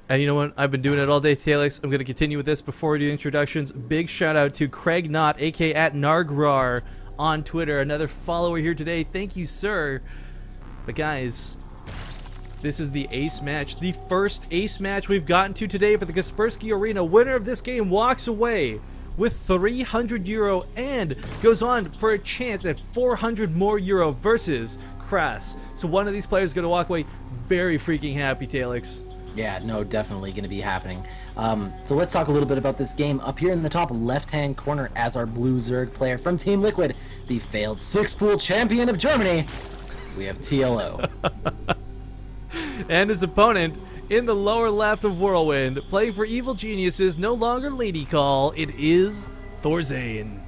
And you know what? I've been doing it all day, Talix. I'm going to continue with this before we do introductions. Big shout out to Craig Knott, aka at Nargrar on Twitter. Another follower here today. Thank you, sir. But guys, this is the ace match. The first ace match we've gotten to today for the Kaspersky Arena. Winner of this game walks away with 300 euro and goes on for a chance at 400 more euro versus Kras. So one of these players is going to walk away very freaking happy, Talix. Yeah, no, definitely going to be happening. So let's talk a little bit about this game. Up here in the top left-hand corner as our blue Zerg player from Team Liquid, the failed six-pool champion of Germany, we have TLO. And his opponent in the lower left of Whirlwind, playing for Evil Geniuses, no longer Lady Call, it is ThorZain.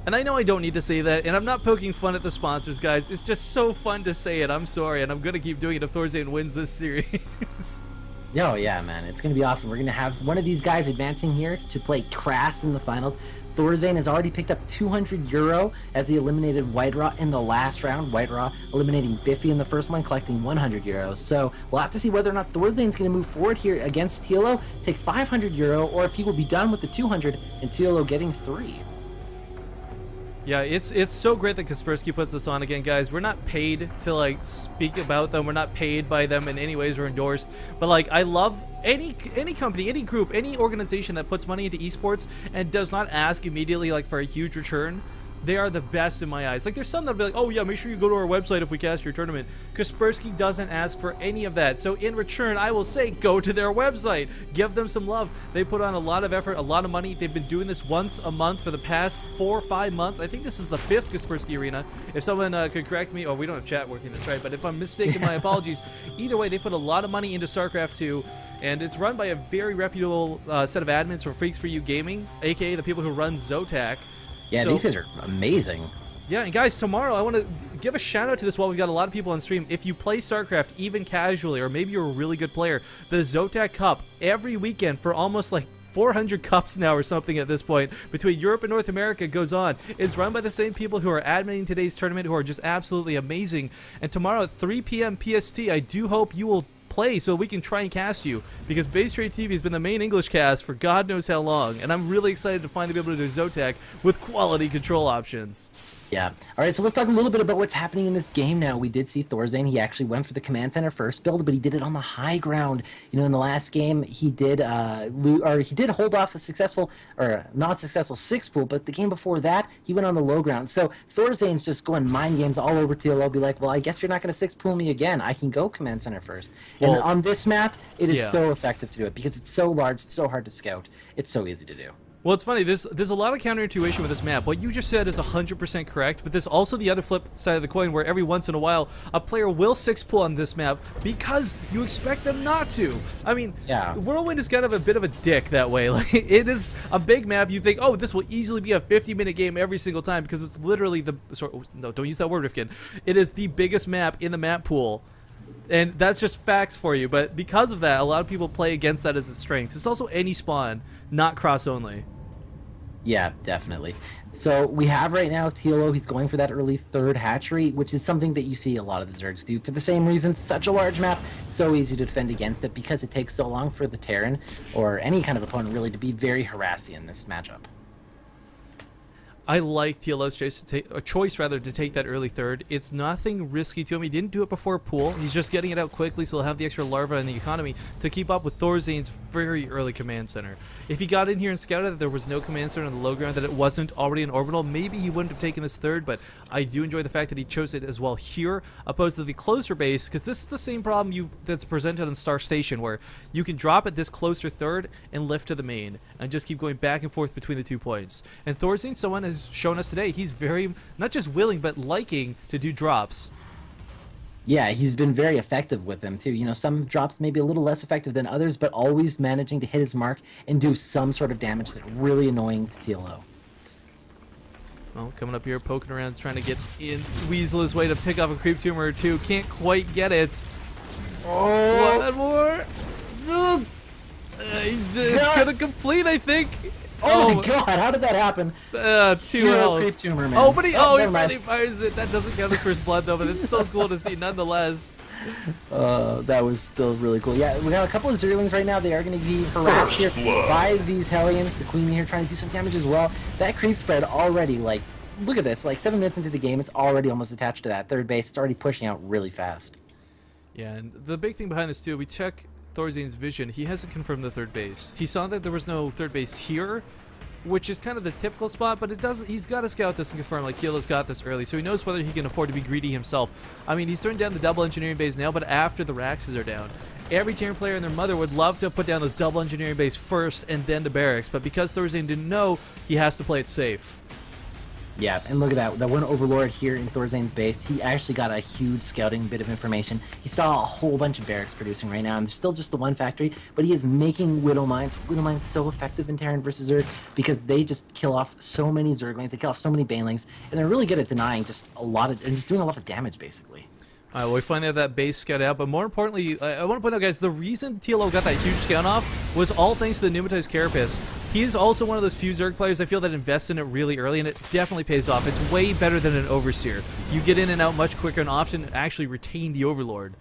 And I know I don't need to say that, and I'm not poking fun at the sponsors, guys. It's just so fun to say it. I'm sorry, and I'm going to keep doing it if ThorZain wins this series. Oh, yeah, man. It's going to be awesome. We're going to have one of these guys advancing here to play Kras in the finals. ThorZain has already picked up 200 euro as he eliminated Whiteraw in the last round. Whiteraw eliminating Biffy in the first one, collecting 100 euros. So we'll have to see whether or not ThorZain's going to move forward here against TLO, take 500 euro, or if he will be done with the 200 and TLO getting 3. Yeah, it's so great that Kaspersky puts this on again, guys. We're not paid to like speak about them. We're not paid by them in any ways or endorsed. But like, I love any company, any group, any organization that puts money into esports and does not ask immediately like for a huge return. They are the best in my eyes. Like, there's some that'll be like, oh yeah, make sure you go to our website if we cast your tournament. Kaspersky doesn't ask for any of that. So in return, I will say, go to their website. Give them some love. They put on a lot of effort, a lot of money. They've been doing this once a month for the past 4 or 5 months. I think this is the 5th Kaspersky Arena. If someone could correct me, oh, we don't have chat working, that's right. But if I'm mistaken, my apologies. Either way, they put a lot of money into StarCraft 2, and it's run by a very reputable set of admins from Freaks for You Gaming, aka the people who run Zotac. Yeah, these guys are amazing. Yeah, and guys, tomorrow I want to give a shout out to this while we've got a lot of people on stream. If you play StarCraft even casually, or maybe you're a really good player, the Zotac Cup every weekend for almost like 400 cups now or something at this point between Europe and North America goes on. It's run by the same people who are adminning today's tournament, who are just absolutely amazing. And tomorrow at 3 p.m. PST, I do hope you will play so we can try and cast you, because BaseTradeTV has been the main English cast for God knows how long, and I'm really excited to finally be able to do Zotac with quality control options. Yeah. All right, so let's talk a little bit about what's happening in this game now. We did see ThorZain. He actually went for the command center first build, but he did it on the high ground. You know, in the last game, he did hold off a successful or not successful six pool, but the game before that, he went on the low ground. So ThorZain's just going mind games all over TLO. Be like, well, I guess you're not going to six pool me again. I can go command center first. Well, and on this map, it is so effective to do it because it's so large, it's so hard to scout, it's so easy to do. Well, it's funny, there's a lot of counterintuition with this map. What you just said is 100% correct, but there's also the other flip side of the coin where every once in a while a player will six pull on this map because you expect them not to. I mean, Whirlwind is kind of a bit of a dick that way. Like, it is a big map. You think, oh, this will easily be a 50-minute game every single time because it's literally the... Sorry, no, don't use that word, Rifkin. It is the biggest map in the map pool. And that's just facts for you. But because of that, a lot of people play against that as a strength. It's also any spawn, not cross only. Yeah, definitely. So we have right now TLO, he's going for that early third hatchery, which is something that you see a lot of the Zergs do for the same reason. Such a large map, it's so easy to defend against it because it takes so long for the Terran or any kind of opponent really to be very harassing in this matchup. I like TLO's choice to take that early third. It's nothing risky to him. He didn't do it before pool. He's just getting it out quickly, so he'll have the extra larva in the economy to keep up with ThorZain's very early command center. If he got in here and scouted that there was no command center on the low ground, that it wasn't already an orbital, maybe he wouldn't have taken this third, but I do enjoy the fact that he chose it as well here, opposed to the closer base, because this is the same problem that's presented on Star Station, where you can drop at this closer third and lift to the main, and just keep going back and forth between the 2 points. And ThorZain, someone has shown us today, he's very, not just willing, but liking to do drops. Yeah, he's been very effective with them too. You know, some drops may be a little less effective than others, but always managing to hit his mark and do some sort of damage that's really annoying to TLO. Well, coming up here, poking around, trying to get in, weasel his way to pick up a creep tumor or two. Can't quite get it. Oh, one more. He's just gonna complete, I think. Oh my god, how did that happen? 2 health. Creep tumor, man. Oh, but he never mind. finally fires it. That doesn't count as first blood, though, but it's still cool to see nonetheless. That was still really cool. Yeah, we got a couple of Zerglings right now. They are going to be harassed here by these Hellions. The Queen here trying to do some damage as well. That creep spread already, like, look at this. Like, 7 minutes into the game, it's already almost attached to that third base. It's already pushing out really fast. Yeah, and the big thing behind this, too, we check ThorZain's vision. He hasn't confirmed the third base. He saw that there was no third base here, which is kind of the typical spot, but it doesn't. He's got to scout this and confirm, like, TLO's got this early, so he knows whether he can afford to be greedy himself. I mean, he's turned down the double engineering base now, but after the Raxes are down. Every tier player and their mother would love to put down those double engineering base first and then the barracks, but because ThorZain didn't know, he has to play it safe. Yeah, and look at that. That one Overlord here in ThorZain's base, he actually got a huge scouting bit of information. He saw a whole bunch of barracks producing right now, and there's still just the one factory, but he is making Widow Mines. Widow Mines so effective in Terran versus Zerg because they just kill off so many Zerglings, they kill off so many Banelings, and they're really good at denying just a lot of, and just doing a lot of damage, basically. All right, well, we finally have that base scout out, but more importantly, I want to point out, guys, the reason TLO got that huge scout off was all thanks to the Pneumatized Carapace. He is also one of those few Zerg players I feel that invests in it really early, and it definitely pays off. It's way better than an Overseer. You get in and out much quicker and often actually retain the Overlord.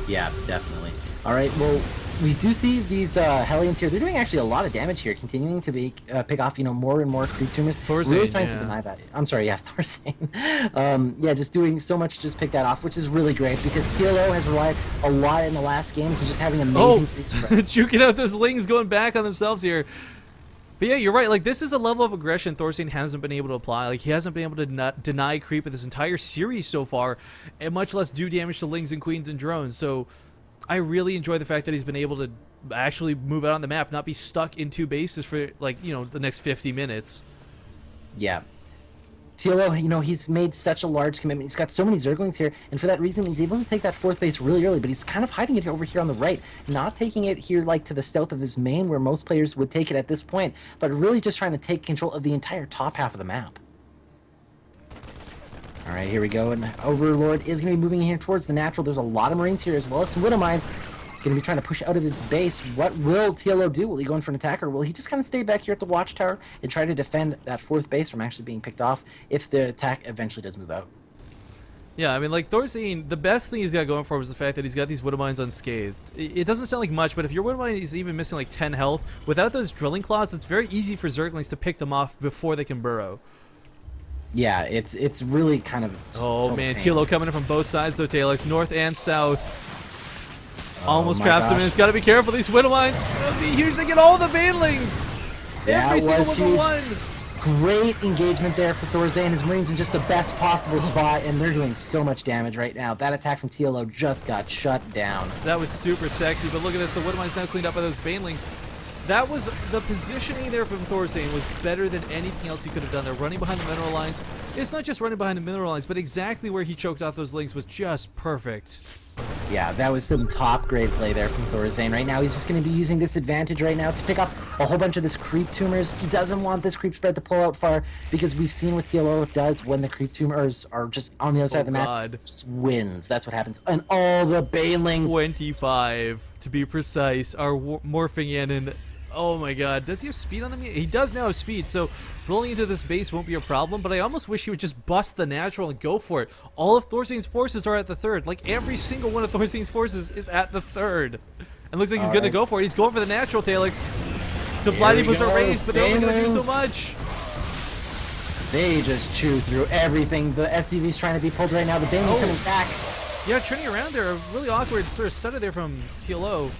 Yeah, definitely. All right, well, we do see these Hellions here. They're doing actually a lot of damage here, continuing to be, pick off, more and more creep tumors. ThorZain, really trying to deny that. I'm sorry, yeah, ThorZain. Yeah, just doing so much to just pick that off, which is really great because TLO has relied a lot in the last games on just having amazing creep spread. Juking out those Lings going back on themselves here. But yeah, you're right. Like, this is a level of aggression ThorZain hasn't been able to apply. Like, he hasn't been able to deny creep in this entire series so far, and much less do damage to Lings and Queens and drones. So I really enjoy the fact that he's been able to actually move out on the map, not be stuck in 2 bases for, like, the next 50 minutes. Yeah. TLO, he's made such a large commitment. He's got so many Zerglings here, and for that reason, he's able to take that 4th base really early, but he's kind of hiding it over here on the right, not taking it here, like, to the south of his main, where most players would take it at this point, but really just trying to take control of the entire top half of the map. All right, here we go, and Overlord is going to be moving here towards the natural. There's a lot of Marines here, as well as some Widow Mines. Going to be trying to push out of his base. What will TLO do? Will he go in for an attack, or will he just kind of stay back here at the watchtower and try to defend that 4th base from actually being picked off if the attack eventually does move out? Yeah, I mean, like, ThorZain, the best thing he's got going for him is the fact that he's got these Widow Mines unscathed. It doesn't sound like much, but if your Widow Mine is even missing like 10 health, without those drilling claws, it's very easy for Zerglings to pick them off before they can burrow. Yeah, it's really kind of... Oh, man, TLO coming in from both sides, though, Taylor. North and south. Almost traps him in. He's got to be careful. These Widow Mines will be huge. They get all the Banelings. Every single one. Great engagement there for ThorZain. His Marines in just the best possible spot, and they're doing so much damage right now. That attack from TLO just got shut down. That was super sexy, but look at this. The Widow Mines now cleaned up by those Banelings. That was the positioning there from ThorZain was better than anything else he could have done there. Running behind the mineral lines. It's not just running behind the mineral lines, but exactly where he choked off those Lings was just perfect. Yeah, that was some top grade play there from ThorZain. Right now, he's just going to be using this advantage right now to pick up a whole bunch of this creep tumors. He doesn't want this creep spread to pull out far because we've seen what TLO does when the creep tumors are just on the other side of the map. Just wins. That's what happens. And all the Banelings. 25, to be precise, are morphing in and... Oh my god, does he have speed on them? He does now have speed, so rolling into this base won't be a problem, but I almost wish he would just bust the natural and go for it. All of ThorZain's forces are at the 3rd. Like, every single one of ThorZain's forces is at the 3rd. And looks like he's going to go for it. He's going for the natural, Talix. Supply depots are raised, but they're only going to do so much. They just chew through everything. The SCV's trying to be pulled right now. The Baneling's coming back. Yeah, turning around there. A really awkward sort of stutter there from TLO.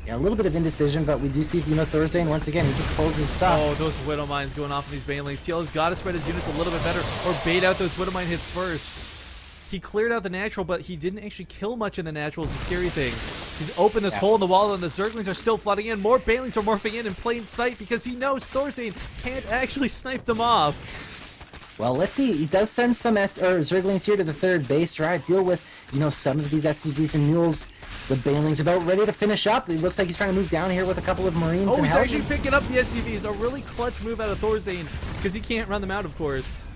Yeah, a little bit of indecision, but we do see, ThorZain, once again, he just pulls his stuff. Oh, those Widow Mines going off of these Banelings. TLO's got to spread his units a little bit better or bait out those Widow Mine hits first. He cleared out the natural, but he didn't actually kill much in the natural is the scary thing. He's opened this hole in the wall, and the Zerglings are still flooding in. More Banelings are morphing in plain sight because he knows ThorZain can't actually snipe them off. Well, let's see. He does send some Zerglings here to the 3rd base, try to deal with, some of these SCVs and mules. The Baneling's about ready to finish up. It looks like he's trying to move down here with a couple of Marines. Oh, he's actually picking up the SCVs. A really clutch move out of ThorZain because he can't run them out, of course.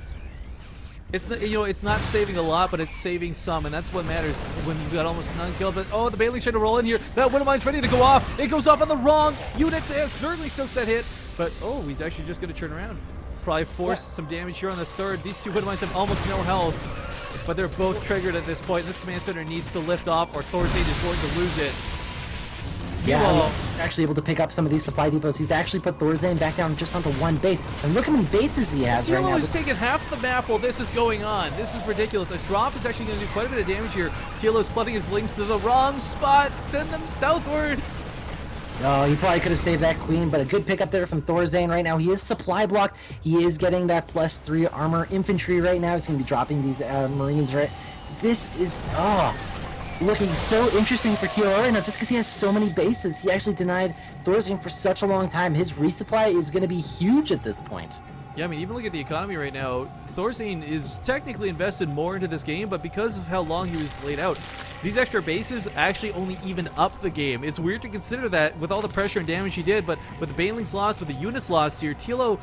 It's not, you know, it's not saving a lot, but it's saving some, and that's what matters when we've got almost none killed. But oh, the Bailey's trying to roll in here. That Widowmine's ready to go off. It goes off on the wrong unit. Certainly soaks that hit, but oh, he's actually just going to turn around. Probably force some damage here on the third. These two Widowmines have almost no health, but they're both triggered at this point. This command center needs to lift off, or ThorZain is going to lose it. Yeah, he's actually able to pick up some of these supply depots. He's actually put ThorZain back down just onto one base. And look how many bases he has right now. TLO is taking half the map while this is going on. This is ridiculous. A drop is actually going to do quite a bit of damage here. TLO is flooding his links to the wrong spot. Send them southward. Oh, he probably could have saved that queen, but a good pickup there from ThorZain right now. He is supply blocked. He is getting that +3 armor infantry right now. He's going to be dropping these Marines right. This is, looking so interesting for TLO right now just because he has so many bases. He actually denied ThorZain for such a long time. His resupply is going to be huge at this point. Yeah, I mean, even look at the economy right now. ThorZain is technically invested more into this game, but because of how long he was laid out, these extra bases actually only even up the game. It's weird to consider that with all the pressure and damage he did, but with the Banelings lost, with the units lost here, TLO,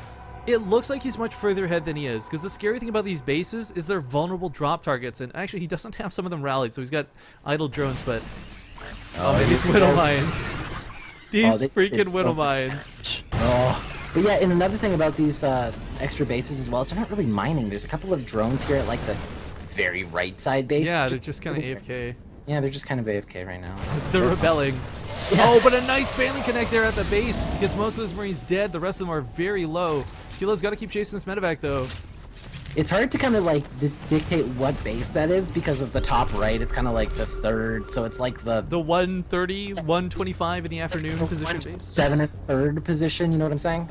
it looks like he's much further ahead than he is, because the scary thing about these bases is they're vulnerable drop targets, and actually he doesn't have some of them rallied, so he's got idle drones, but man, these Widowmines. These freaking Widowmines. But yeah, and another thing about these extra bases as well is they're not really mining. There's a couple of drones here at like the very right side base. Yeah, they're just kind of AFK. Yeah, they're just kind of AFK right now. They're rebelling. Yeah. Oh, but a nice Baneling connect there at the base. Gets most of those Marines dead. The rest of them are very low. TLO's got to keep chasing this medevac, though. It's hard to kind of like dictate what base that is because of the top right. It's kind of like the third, so it's like the 130, 125 in the afternoon position base. 7 and third position, you know what I'm saying?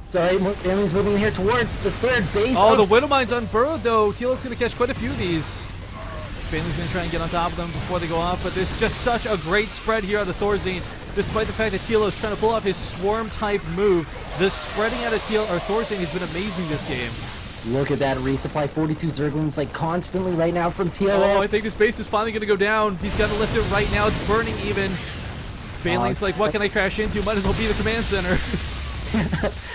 So Bailey's moving here towards the third base. Oh, the Widowmine's unburrowed, though. TLO's going to catch quite a few of these. Bailey's going to try and get on top of them before they go off, but there's just such a great spread here on the ThorZain. Despite the fact that TLO is trying to pull off his swarm-type move, the spreading out of ThorZain has been amazing this game. Look at that resupply, 42 Zerglings like constantly right now from TLO. Oh, I think this base is finally going to go down. He's got to lift it right now. It's burning even. Baneling's like, what can I crash into? Might as well be the command center.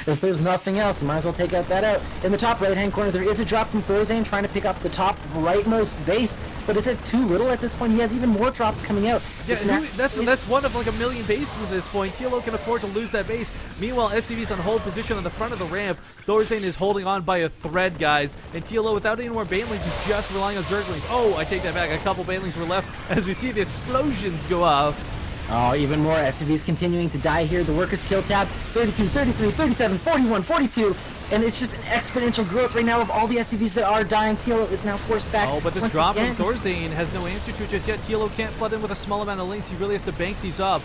If there's nothing else, you might as well take that out. In the top right-hand corner, there is a drop from ThorZain trying to pick up the top rightmost base, but is it too little at this point? He has even more drops coming out. Yeah, that's one of like a million bases at this point. TLO can afford to lose that base. Meanwhile, SCV's on hold position on the front of the ramp. ThorZain is holding on by a thread, guys, and TLO, without any more Banelings, is just relying on Zerglings. Oh, I take that back. A couple Banelings were left as we see the explosions go off. Oh, even more SCVs continuing to die here. The workers kill tab, 32, 33, 37, 41, 42. And it's just an exponential growth right now of all the SCVs that are dying. TLO is now forced back. Oh, but this drop from ThorZain has no answer to it just yet. TLO can't flood in with a small amount of links. He really has to bank these up.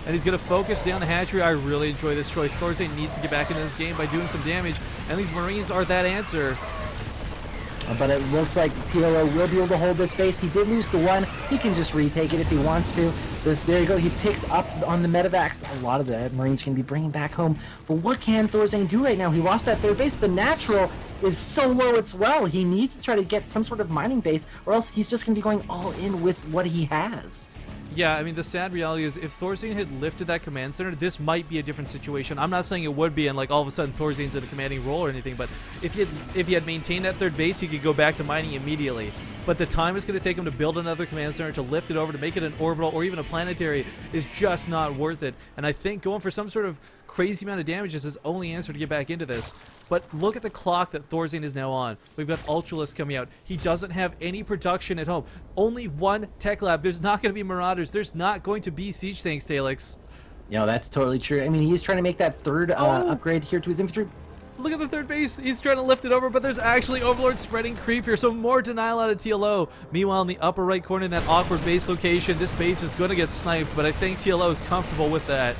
And he's going to focus down the hatchery. I really enjoy this choice. ThorZain needs to get back into this game by doing some damage. And these Marines are that answer. But it looks like TLO will be able to hold this base. He did lose the one. He can just retake it if he wants to. There you go. He picks up on the medevacs. A lot of the Marines can be bringing back home. But what can ThorZain do right now? He lost that third base. The natural is so low as well. He needs to try to get some sort of mining base, or else he's just going to be going all in with what he has. Yeah, I mean, the sad reality is if ThorZain had lifted that command center, this might be a different situation. I'm not saying it would be, and like all of a sudden ThorZain's in a commanding role or anything, but if he had maintained that third base, he could go back to mining immediately. But the time it's going to take him to build another command center, to lift it over, to make it an orbital or even a planetary is just not worth it. And I think going for some sort of crazy amount of damage is his only answer to get back into this. But look at the clock that ThorZain is now on. We've got Ultralisk coming out. He doesn't have any production at home. Only one tech lab. There's not going to be Marauders. There's not going to be siege tanks, Talix. No, that's totally true. I mean, he's trying to make that third upgrade here to his infantry. Look at the third base. He's trying to lift it over, but there's actually Overlord spreading creep here, so more denial out of TLO. Meanwhile, in the upper right corner in that awkward base location, this base is going to get sniped, but I think TLO is comfortable with that.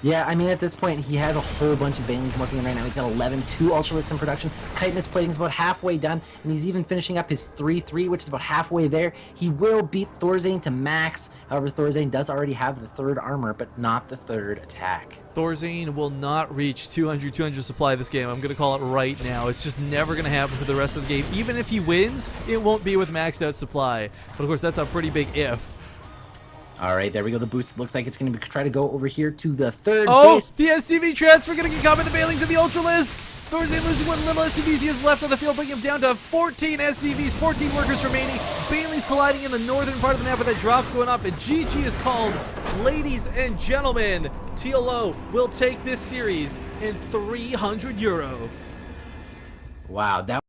Yeah, I mean, at this point, he has a whole bunch of Banelings working in right now. He's got 11, 2 Ultralisks in production. Chitinous plating is about halfway done, and he's even finishing up his 3-3, which is about halfway there. He will beat ThorZain to max. However, ThorZain does already have the third armor, but not the third attack. ThorZain will not reach 200 supply this game. I'm going to call it right now. It's just never going to happen for the rest of the game. Even if he wins, it won't be with maxed out supply. But of course, that's a pretty big if. All right, there we go. The boost looks like it's going to try to go over here to the third base. The SCV transfer going to get caught by the Banelings and the Ultralisk. ThorZain losing what little SCVs he has left on the field, bringing him down to 14 SCVs, 14 workers remaining. Bailey's colliding in the northern part of the map with that drops going off, and GG is called. Ladies and gentlemen, TLO will take this series in €300. Wow, that